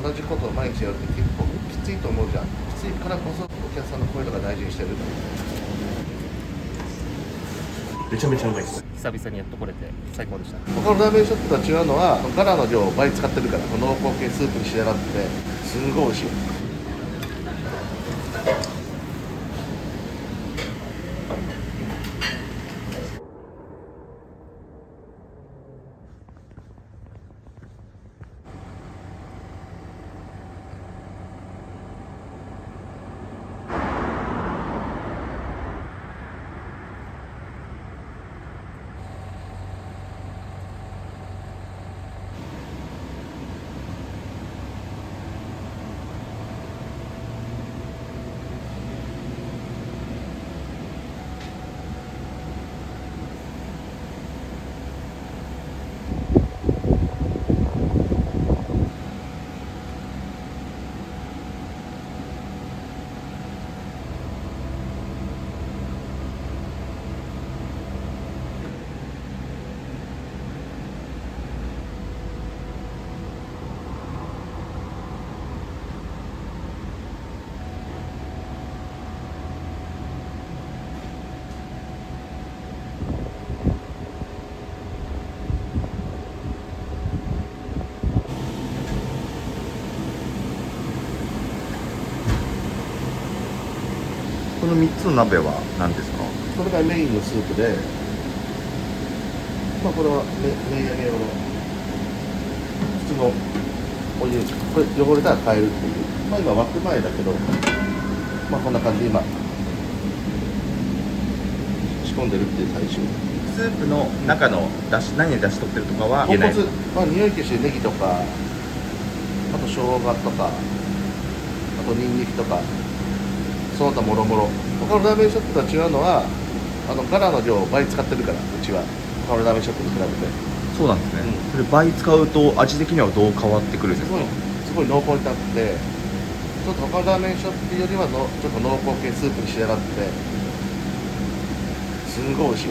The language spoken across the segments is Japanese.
同じことを毎日やるって結構きついと思うじゃん。きついからこそお客さんの声とか大事にしてる。めちゃめちゃうまいです。久々にやっとこれて最高でした。他のラーメンショップとは違うのはガラの量を倍使ってるから、濃厚系スープに仕上がってすんごい美味しい。この3つの鍋は何ですか？これがメインのスープで、これは麺上げ用の普通のお湯、これ汚れたら変えるっていう、今沸く前だけど、こんな感じで今仕込んでるっていう最中。スープの中のだし、何で出し取ってるとかは言えない。豚骨、匂い消しネギとか、あと生姜とか、あとニンニクとか、その他もろもろ。他のラーメンショップとは違うのはガラの量を倍使ってるから、うちは他のラーメンショップに比べてそうなんですね、それ倍使うと味的にはどう変わってくるんですか？すごい濃厚になって、ちょっと他のラーメンショップよりはちょっと濃厚系スープに仕上がってすんごい美味しい。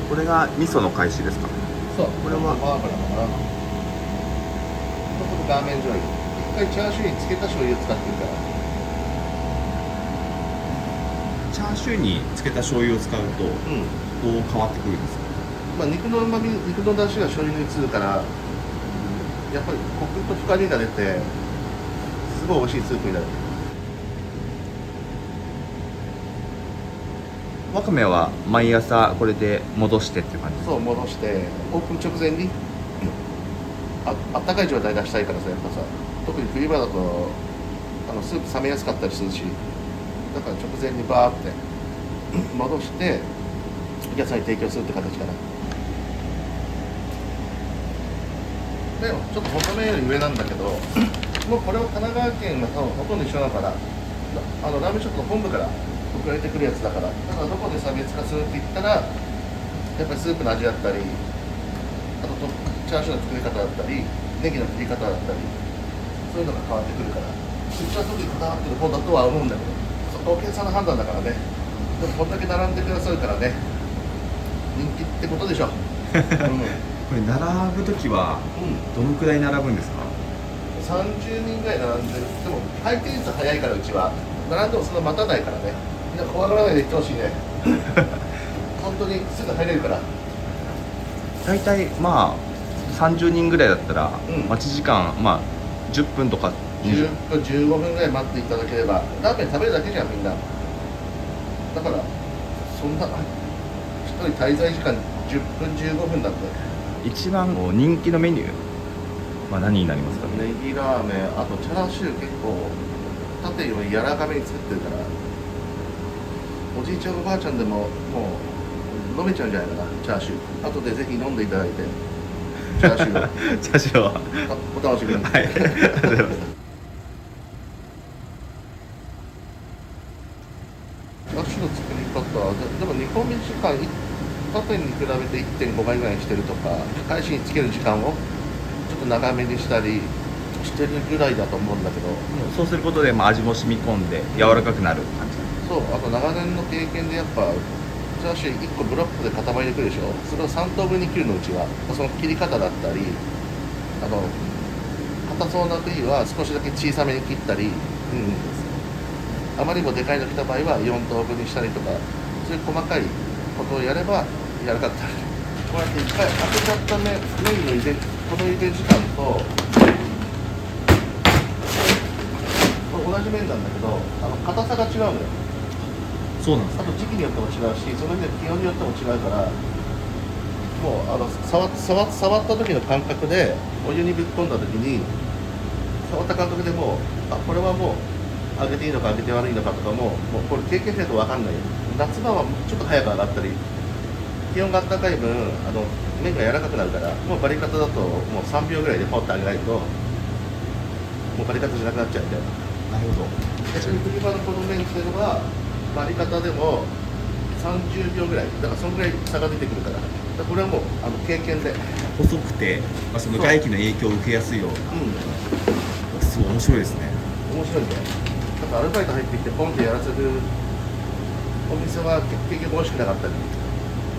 これが味噌の返しですか？そう、これはマーブラかな。これラーメン醤油、一回チャーシューにつけた醤油を使ってるから。チャーシューにつけた醤油を使うとどう変わってくるんですか？肉の旨味、肉の出汁が醤油に移るから、やっぱりコクと深みが出てすごい美味しいスープになる。わかめは毎朝これで戻してっていう感じですか？そう、戻してオープン直前にあったかい状態出したいからさ、やっぱさ、特に冬場だとスープ冷めやすかったりするし、だから直前にバーって戻してお客さんに提供するって形かな。でもちょっと細麺より上なんだけど、もうこれは神奈川県が多分ほとんど一緒だから、ラーメンショップの本部から送られてくるやつだから、だからどこで差別化するって言ったら、やっぱりスープの味だったり、あとチャーシューの作り方だったり、ネギの切り方だったり、そういうのが変わってくるから、うちは特にこだわってる方だとは思うんだけど、そこはお客さんの判断だからね。でもこんだけ並んでくださるからね、人気ってことでしょ。これ並ぶときはどのくらい並ぶんですか？30人ぐらい並んでる。でも回転率早いから、うちは並んでもそんな待たないからね。みんな怖がらないで行ってほしいね。本当にすぐ入れるから。大体30人ぐらいだったら待ち時間10分とか10分15分ぐらい待っていただければ、ラーメン食べるだけじゃんみんな。だからそんな1人滞在時間10分15分だって。一番人気のメニューは何になりますか？ネギラーメン、あとチャーシュー結構縦より柔らかめに作ってるから、おじいちゃんおばあちゃんでももう飲めちゃうんじゃないかな、チャーシュー。後でぜひ飲んでいただいて、チャーシューをチャーシューはお楽しみに。はい、ありがとうございます。チャーシューの作り方でも煮込み時間縦に比べて 1.5 倍ぐらいにしてるとか、返しにつける時間をちょっと長めにしたりしてるぐらいだと思うんだけど、そうすることで味も染み込んで柔らかくなる感じ。そう、あと長年の経験でやっぱチャーシュー1個ブロックで塊でくるでしょ。それを3等分に切るのうちはその切り方だったり、硬そうな部位は少しだけ小さめに切ったり、あまりにもでかいの来た場合は4等分にしたりとか、そういう細かいことをやれば柔らかくなる。こうやって1回開けちゃった麺の入れ、この入れ時間とこれ同じ麺なんだけど硬さが違うのよ。そうなんですね。あと時期によっても違うし、その気温によっても違うから、もう触った時の感覚でお湯にぶっ込んだ時に触った感覚でもうこれはもう揚げていいのか揚げて悪いのかとかもうこれ経験しないと分かんないよ。夏場はちょっと早く上がったり気温が暖かい分麺が柔らかくなるから、もうバリカタだともう3秒ぐらいでポッと揚げないともうバリカタじゃなくなっちゃうみたいな。なるほど。逆に冬場のこの麺っていうのはバリカタでも30秒ぐらいだから、そのぐらい差が出てくるから、これはもう経験で。細くて、その外気の影響を受けやすいような、すごい面白いですね。面白いんだよ。だからアルバイト入ってきてポンってやらせるお店は結局美味しくなかったり、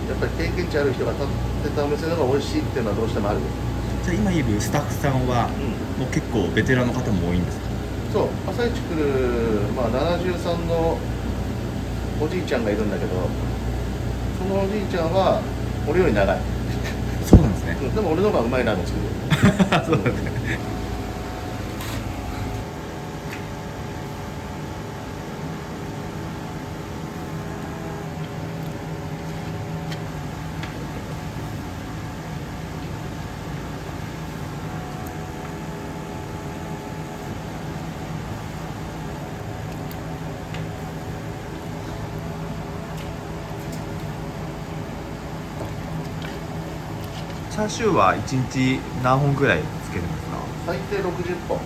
やっぱり経験値ある人が立ってたお店の方が美味しいっていうのはどうしてもある。じゃあ今いるスタッフさんは、もう結構ベテランの方も多いんですか？そう、朝一来る、73のおじいちゃんがいるんだけど、そのおじいちゃんは俺より長い。そうなんですね。でも俺の方がうまいラーメン作る。そうなんですね。チャーシューは1日何本くらいつけるんですか？最低60本、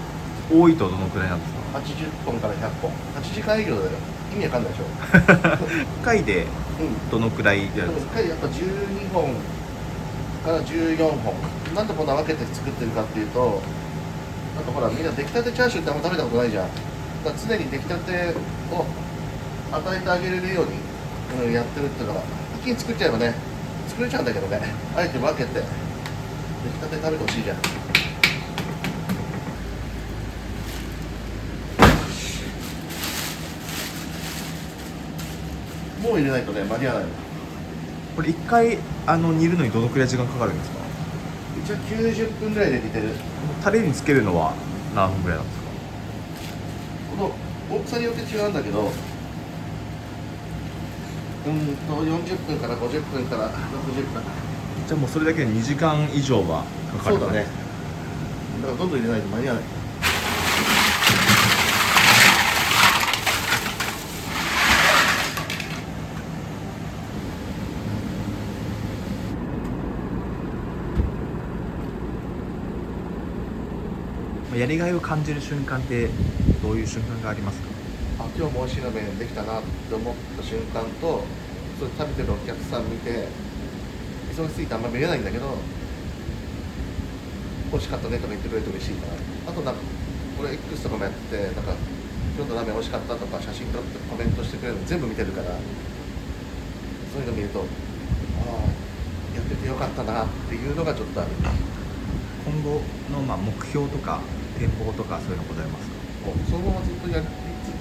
多いとどのくらいなんですか80本から100本、8時間営業だよ。意味わかんないでしょ。？1回でどのくらいやでもるんですか？1回やっぱ12本から14本。なんでこんな分けて作ってるかっていうと、なんかほらみんな出来たてチャーシューってあんま食べたことないじゃん。だから常に出来たてを与えてあげれるように、やってるっていうのが、一気に作っちゃえばね作れちゃうんだけどね、あえて分けて出来たて食べてほしいじゃん。もう入れないとね間に合わないの。これ1回煮るのにどのくらい時間かかるんですか？一応90分ぐらいで煮てる。タレにつけるのは何分くらいなんですか？この大きさによって違うんだけど、40分から50分から60分。じゃあもうそれだけで2時間以上はかかる。そうだね。だからどんどん入れないと間に合わない。やりがいを感じる瞬間ってどういう瞬間がありますか？今日も美味しい鍋できたなって思った瞬間と、それ食べてるお客さん見て、忙しすぎてあんま見れないんだけど、美味しかったねとか言ってくれると嬉しいかな。あとなんかこれ X とかもやってなんか今日のラーメン美味しかったとか写真撮ってコメントしてくれるの全部見てるから、そういうの見るとやっててよかったなっていうのがちょっとある。今後の目標とか展望とかそういうのございますか？もうそのままずっとやり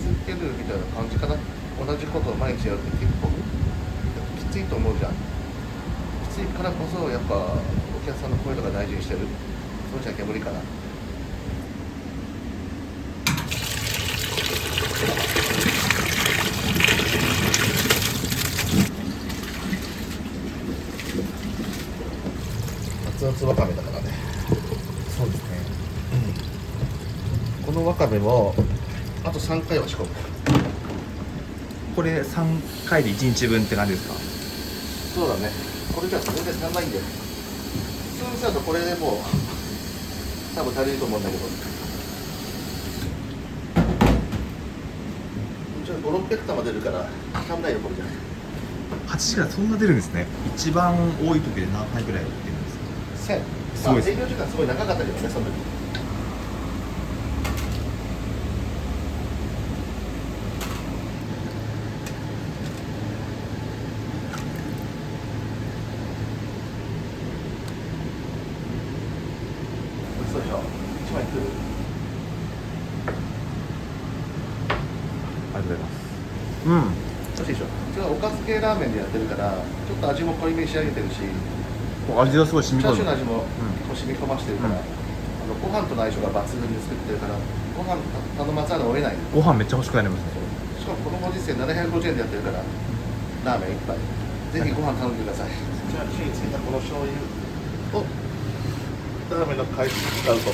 続けるみたいな感じかな。同じことを毎日やるって結構きついと思うじゃん。きついからこそやっぱお客さんの声とか大事にしてる。そうじゃなきゃ無理かな。熱々わかめだからね。そうですね。このわかめもあと3回は仕込む。これ3回で1日分って感じですか？そうだね。これじゃ全然足らないんだよ。普通にさとこれでもう多分足りると思うんだけど、一応5、600玉出るから足んないよこれじゃ。8時間そんな出るんですね。一番多い時で何回ぐらい出るんですか1000。すごいですね。営業時間すごい長かったけどね、その時。枚来る。ありがとうございます。うん。美味しいでしょ。うちはおかず系ラーメンでやってるから、ちょっと味も濃いめに仕上げてるし、味がすごい染みチャー込む。シューの味も結構染み込ましてるから、うんご飯との相性が抜群に作ってるから、ご飯頼まざるを得ない。ご飯めっちゃ欲しくなりますね。しかもこのご時世750円でやってるから、ラーメン一杯。ぜひご飯頼んでください。じゃあ火につけたこの醤油をラーメンの回数使うと。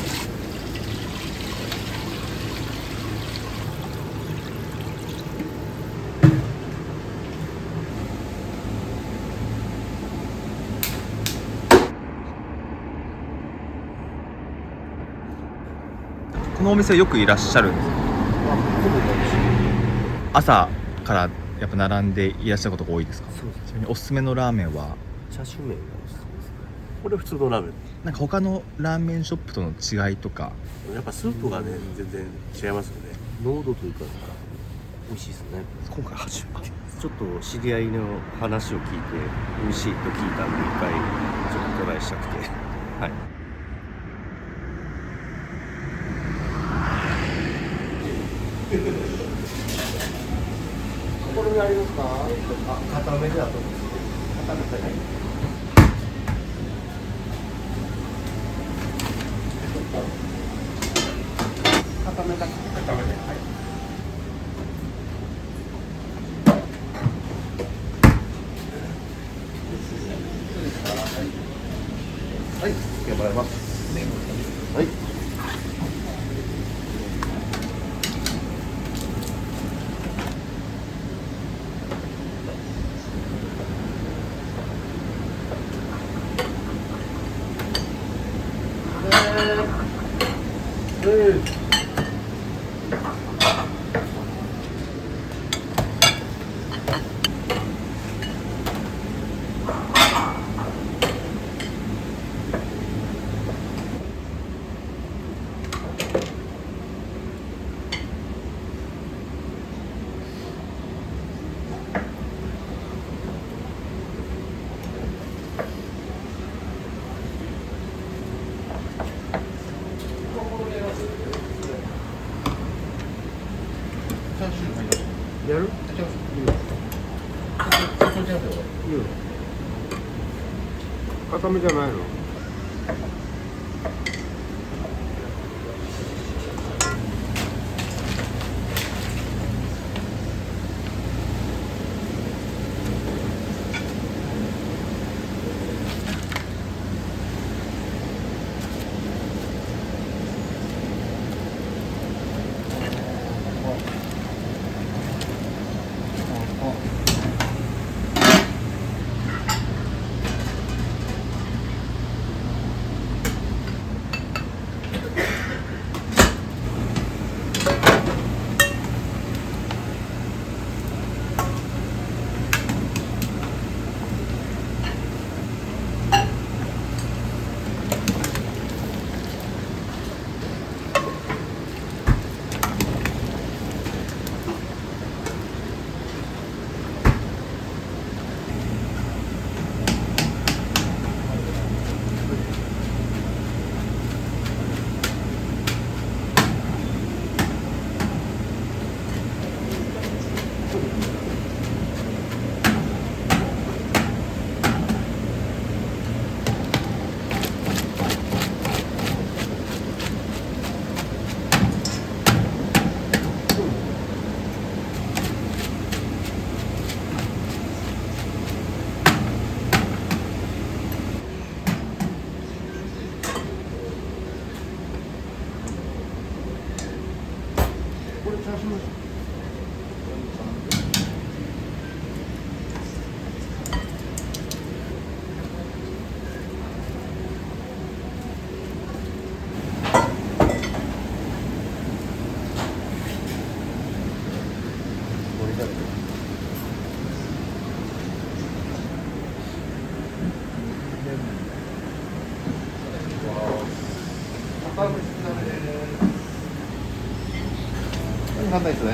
このお店よくいらっしゃるんですか？朝からやっぱ並んでいらっしゃることが多いですか？そうです。ちなみにおすすめのラーメンはチャーシュー麺がおすすめですね。これは普通のラーメン。なんか他のラーメンショップとの違いとか。やっぱスープがね、全然違いますよね。濃度というか、美味しいですね。今回初めて。ちょっと知り合いの話を聞いて、美味しいと聞いたんで、一回ちょっとトライしたくて。はい。これにありますか？あ、固めでだと思うんですけど。固めてない。固めた。固めて。はい。はい、つけてもらいます。はい。やる？固めじゃないの？簡単ですね。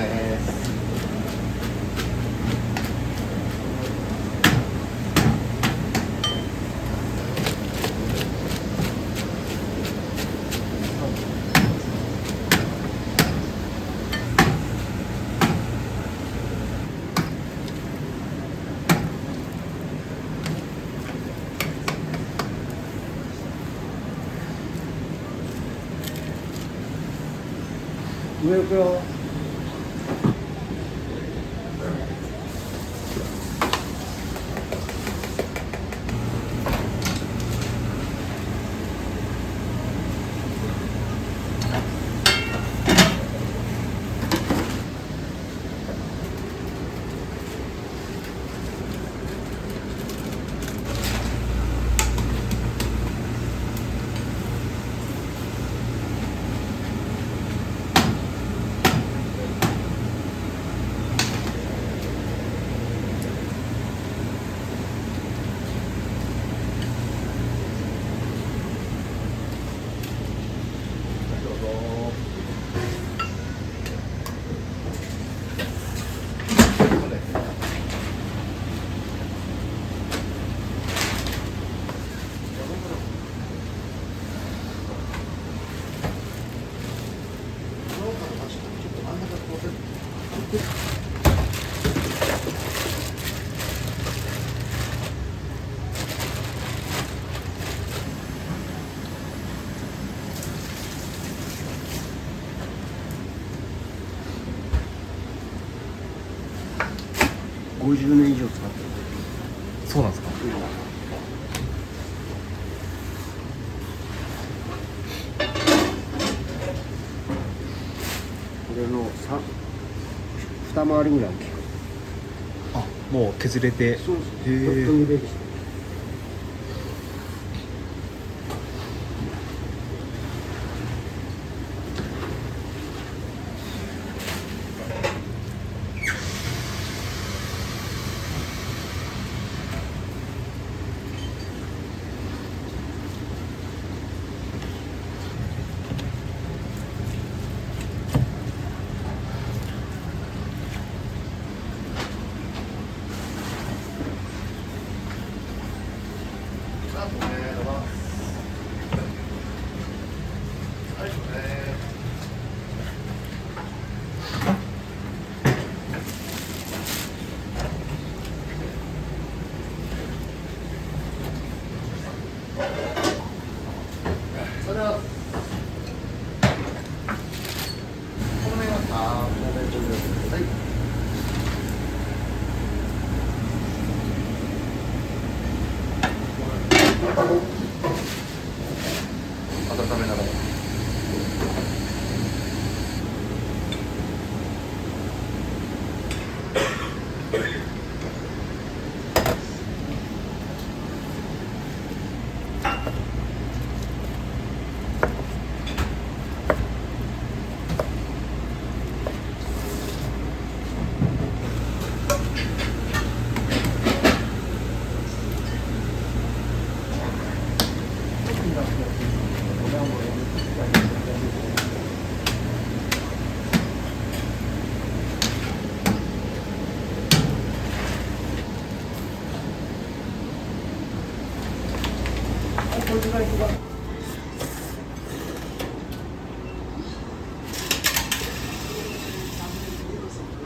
上行くよ。50年以上使ってる。そうなんですか。これの二回りぐらい大きく。あ、もう削れて。そうそう。へーとっときできて。それはこの辺ははい温めながら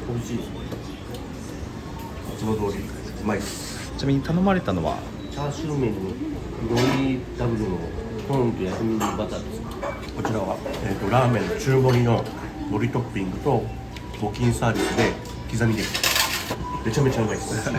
美味しい。いつも通りうまいです。ちなみに頼まれたのはチャーシュー麺にうどんにダブルのコーンと薬味バターです。こちらは、ラーメンの中盛りの盛りトッピングと募金サービスで刻みネギ。めちゃめちゃうまいです。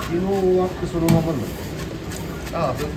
昨日終わってそのままなんですか。ああ、そう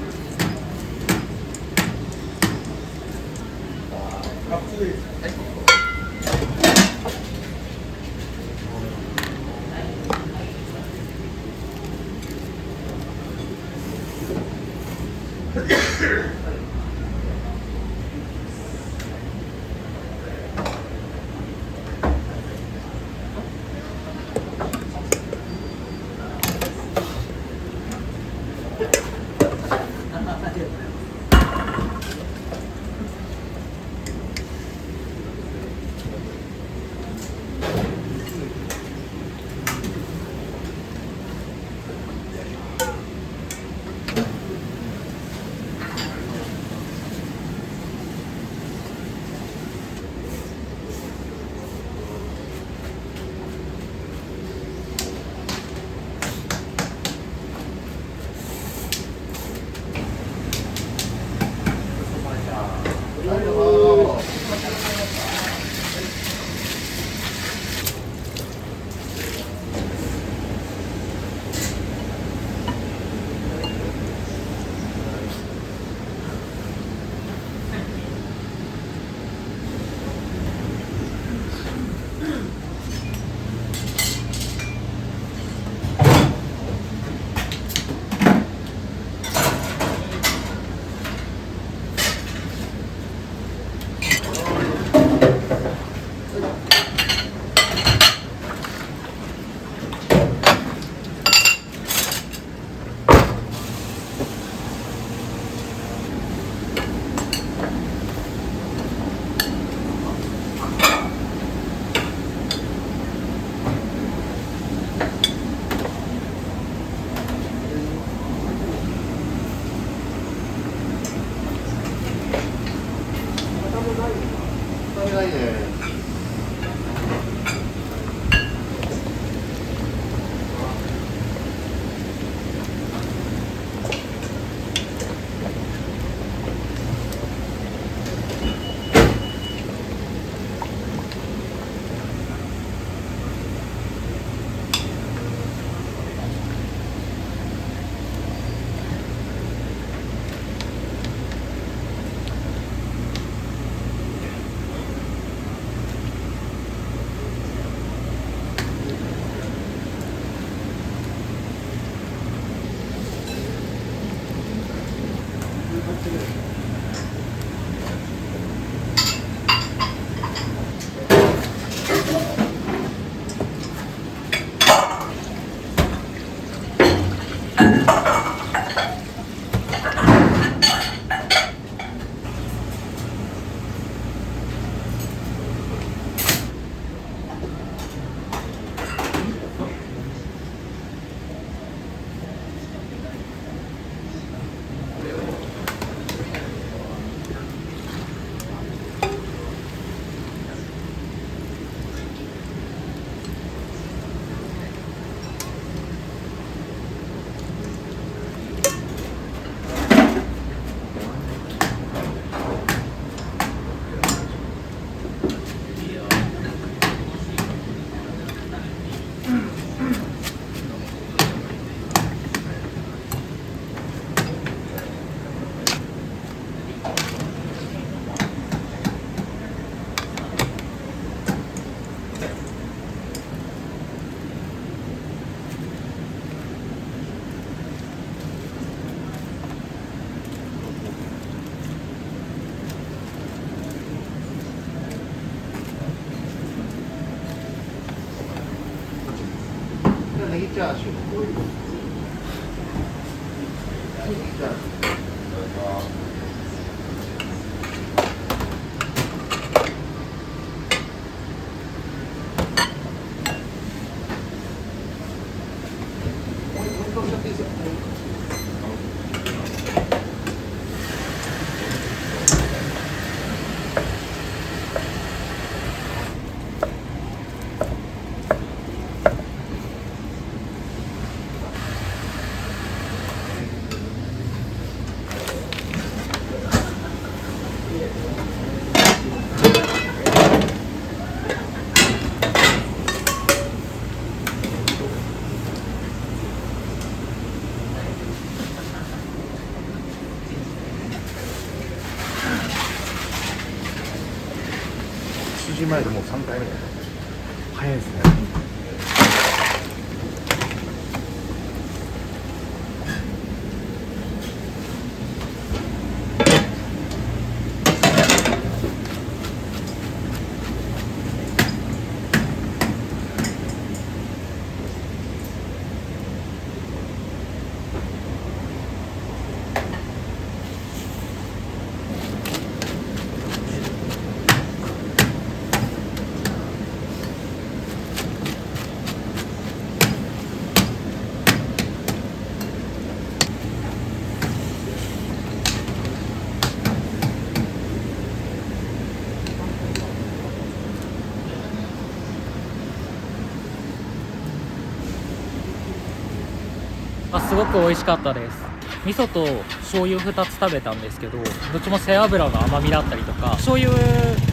ネギチャーシュー。ネギチャーシュー。7時前でもう3回目だよ。早いですね。すごく美味しかったです。味噌と醤油2つ食べたんですけど、どっちも背脂の甘みだったりとか、醤油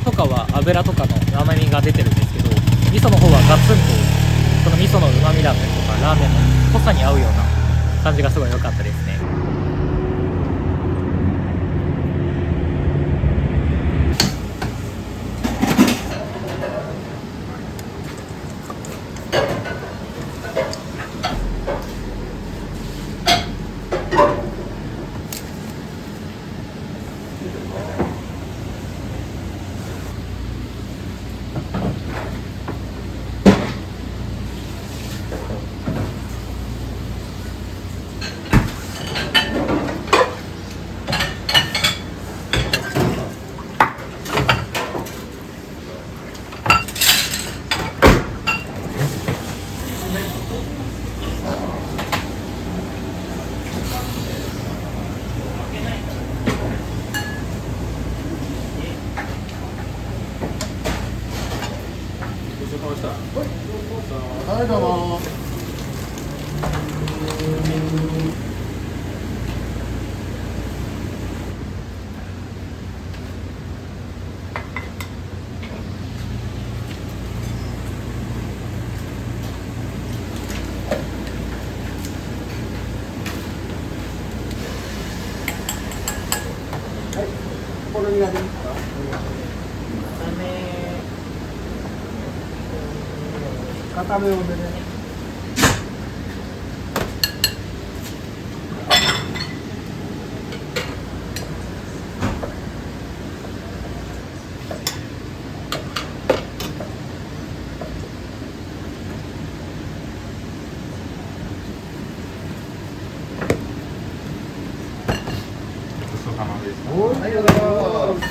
とかは油とかの甘みが出てるんですけど、味噌の方はガツンとその味噌の旨みだったりとかラーメンの濃さに合うような感じがすごい良かったですね。はい、どうも。これになりますか。固めをでね。ありがとうございます。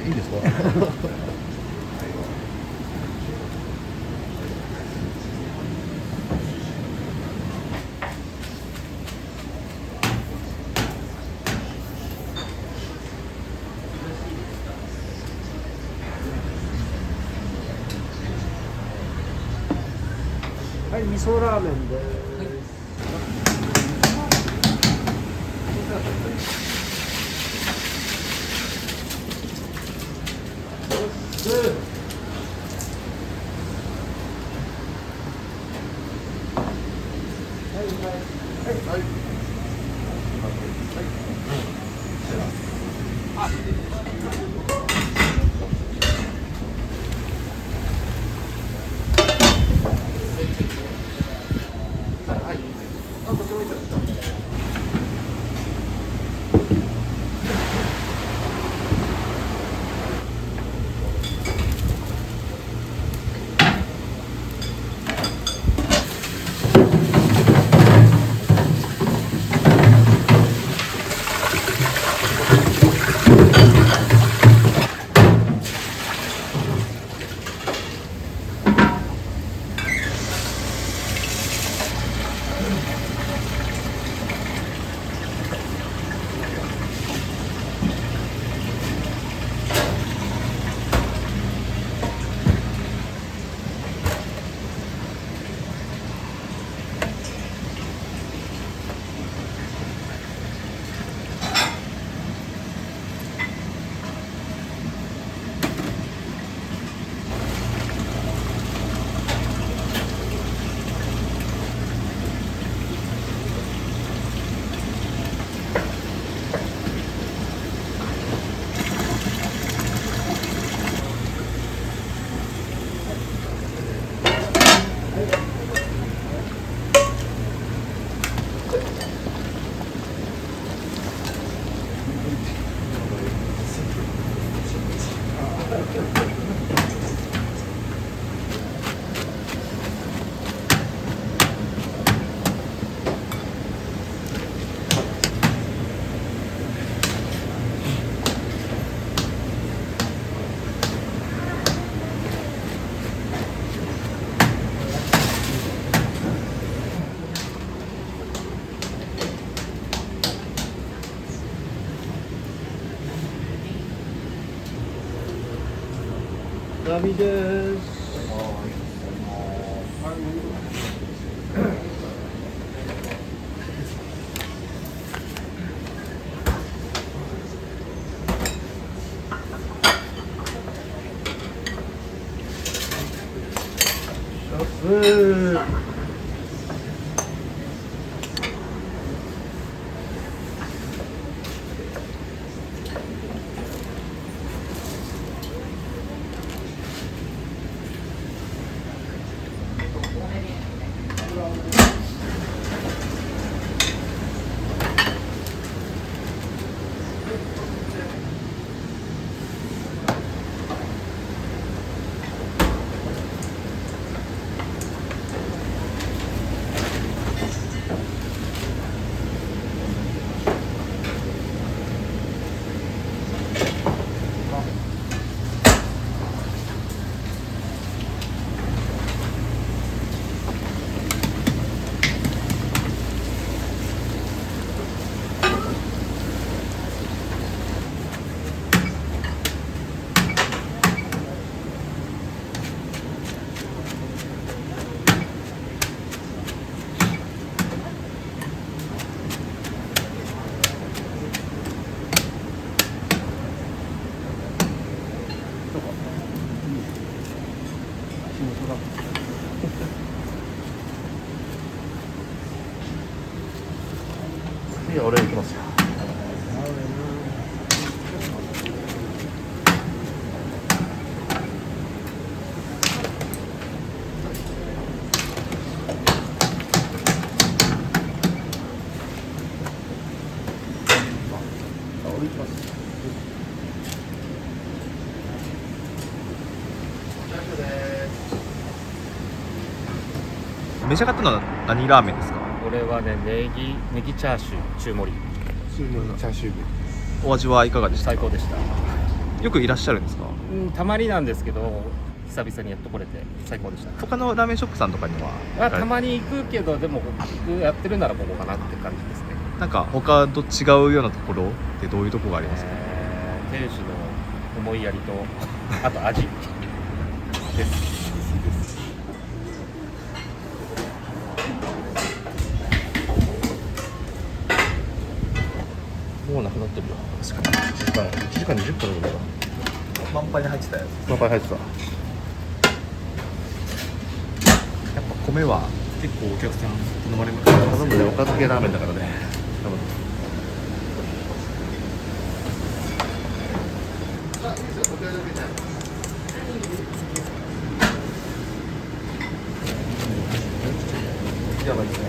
いいですか。はい、味噌ラーメンです。並です。次は俺行きますよ。召し上がったのは何ラーメンですか？これはね、ネギチャーシュー中盛り、チャーシューお味はいかがでしたか？最高でした。よくいらっしゃるんですか？たまになんですけど、久々にやっとこれて最高でした。他のラーメンショップさんとかにはたまに行くけど、でも僕やってるならここかなって感じですね。なんか他と違うようなところってどういうところがありますか？店主の思いやりとあと味です。間20分だか満杯に入ってたやつ。らいっぱい入ってた。やっぱ米は結構お客さん頼まれます。頼むね、おかず系ラーメンだからね。頼む。あ、いいですよ、こちらだけじゃ。やばいですね。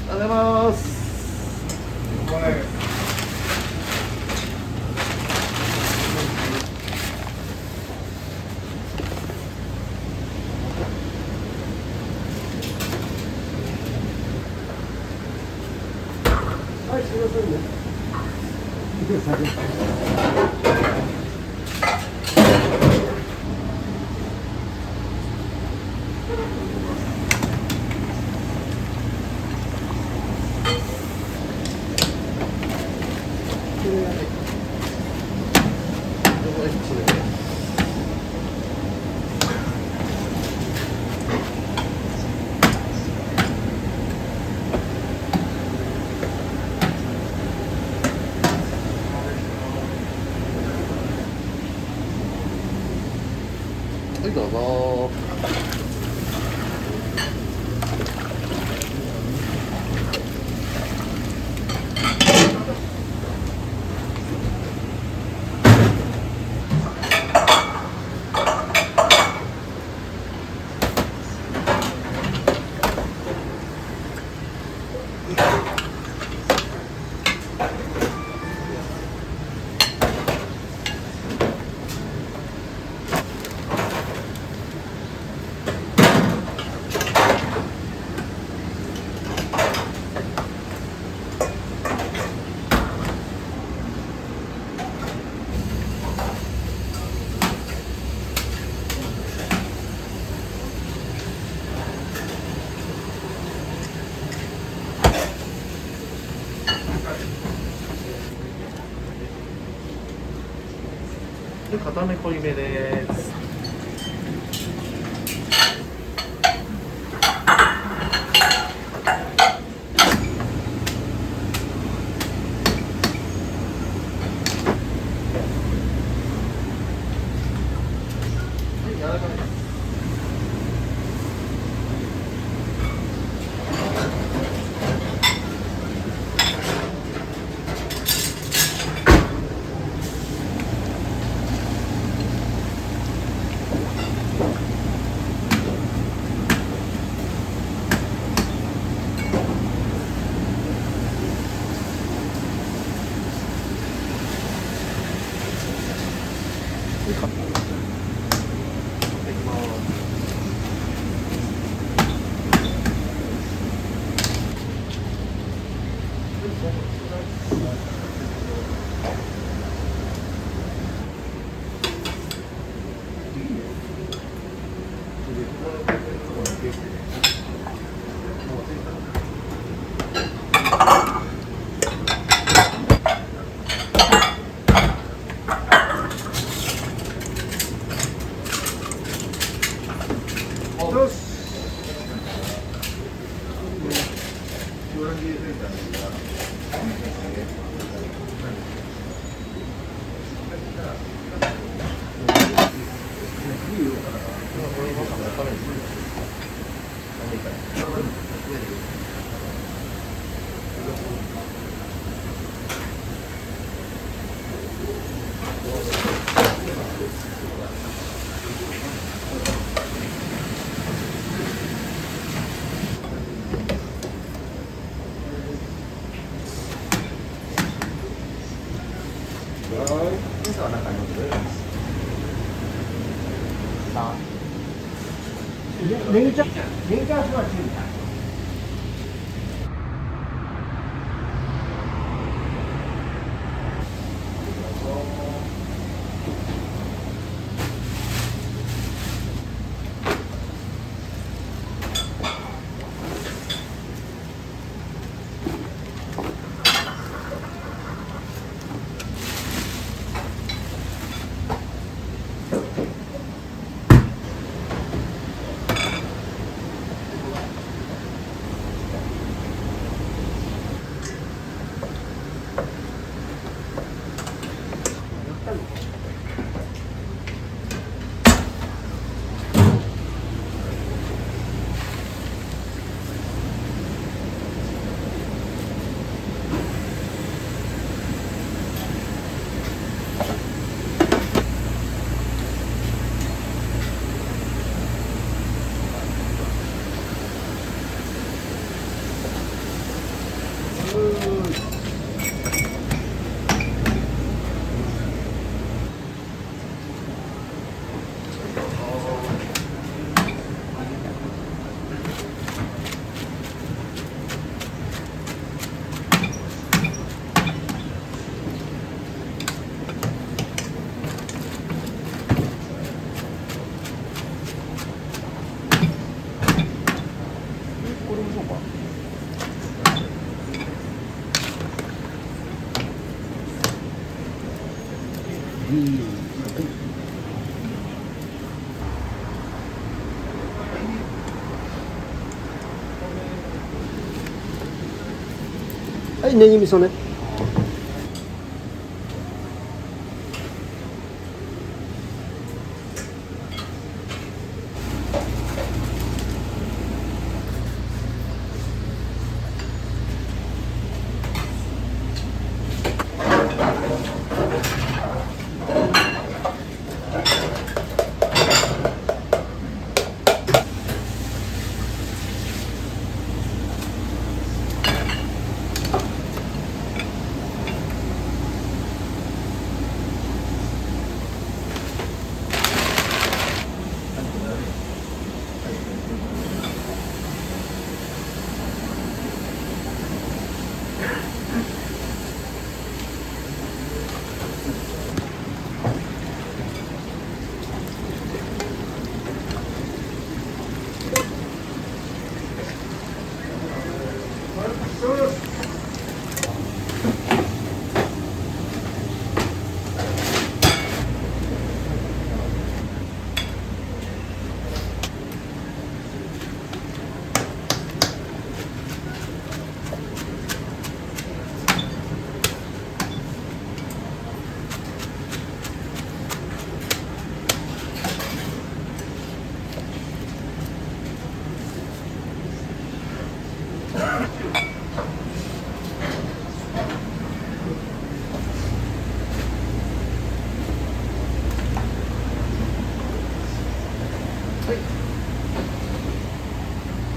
ありがとうございます。はいすいませんねはい、どうぞ。で、固め濃いめです。はい、柔らかめです。ネギちゃんしましはい、ネギ味噌ね。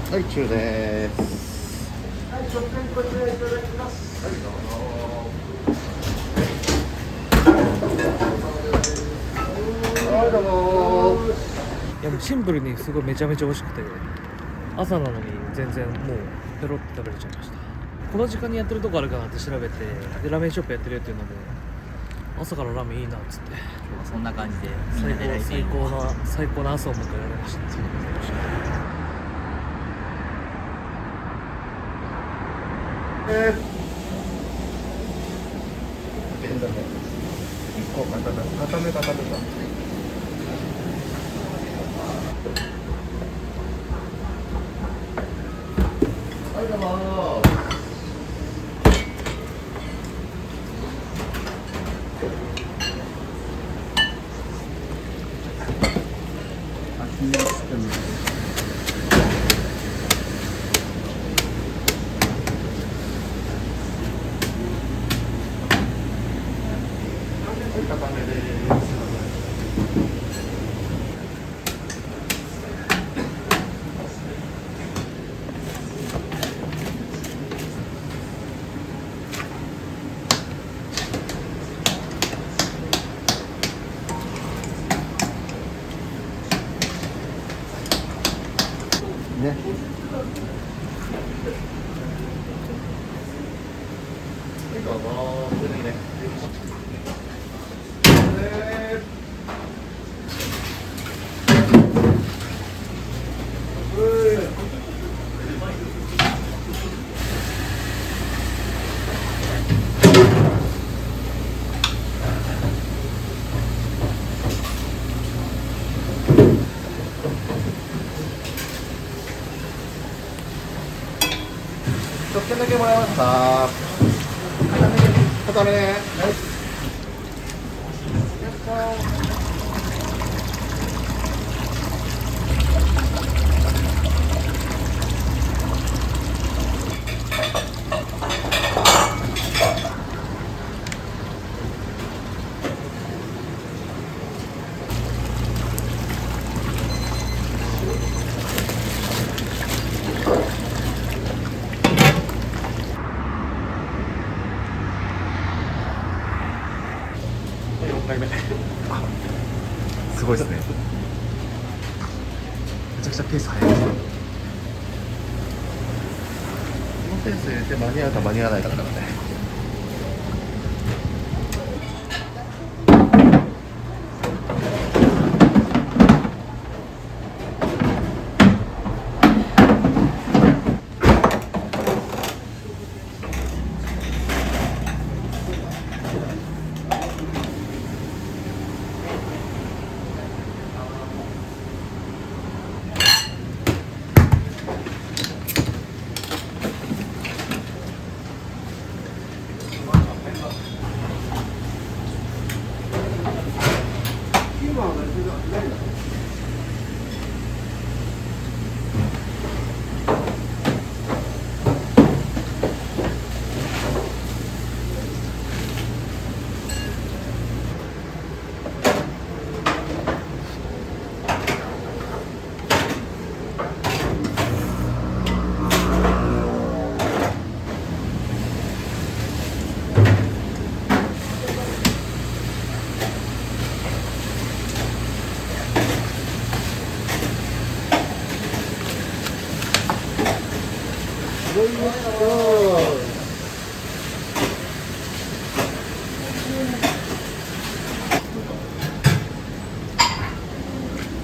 はい、中です。はい、食券こちらいただきます。はい、どうぞ。はい、どうも。いやもうシンプルにすごいめちゃめちゃ美味しくて、朝なのに全然もうペロッと食べれちゃいました。この時間にやってるとこあるかなって調べて、でラーメンショップやってるよっていうので、朝からラーメンいいなっつって、今日はそんな感じでみんなで最高な朝を迎えられました。固めた。はい、どうも。固めです。ね。はい、どうぞ。普通にね。食券だけもらえますか。固めね。はい。4回目。すごいですね。めちゃくちゃペース速いですね。このペース入れて間に合うか間に合わないかだからね。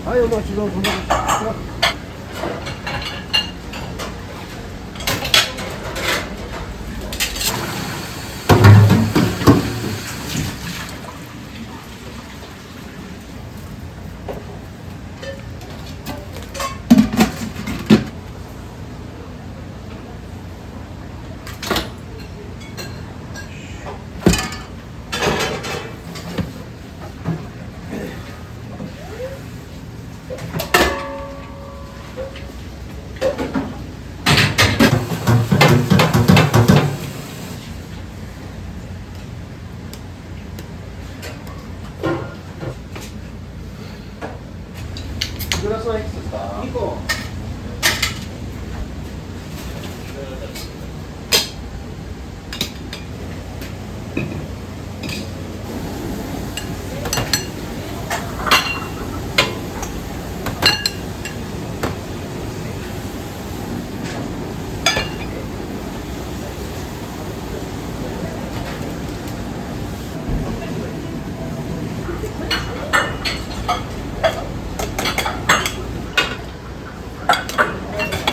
はい、お待ちどうさまでした。グラスはいくつですか？2個。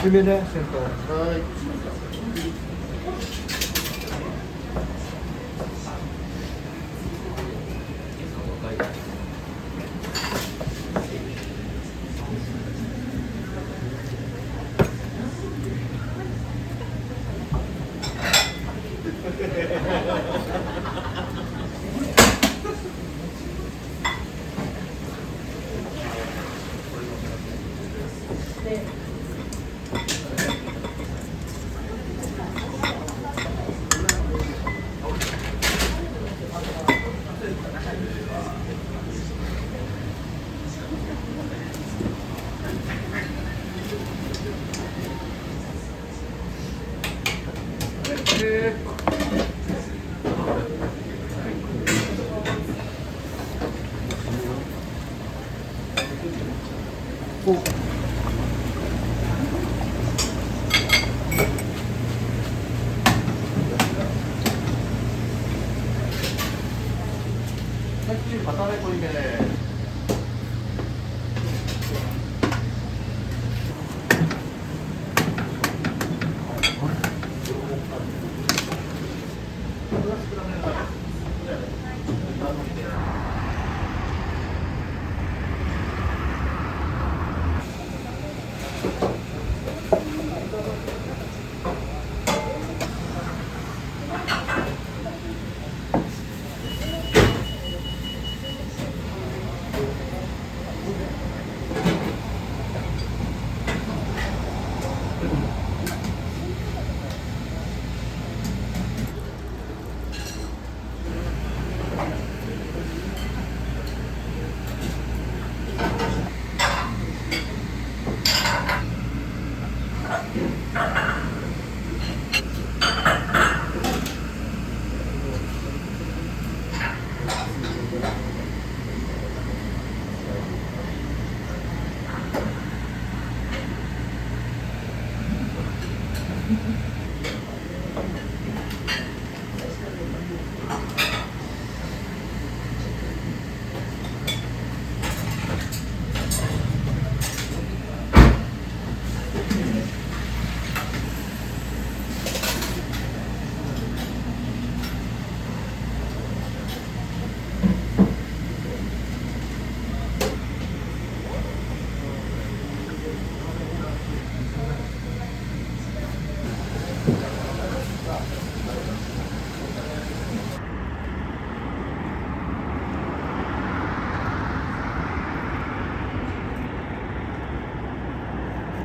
締めで先頭。はい。さっきバターレコ入れ。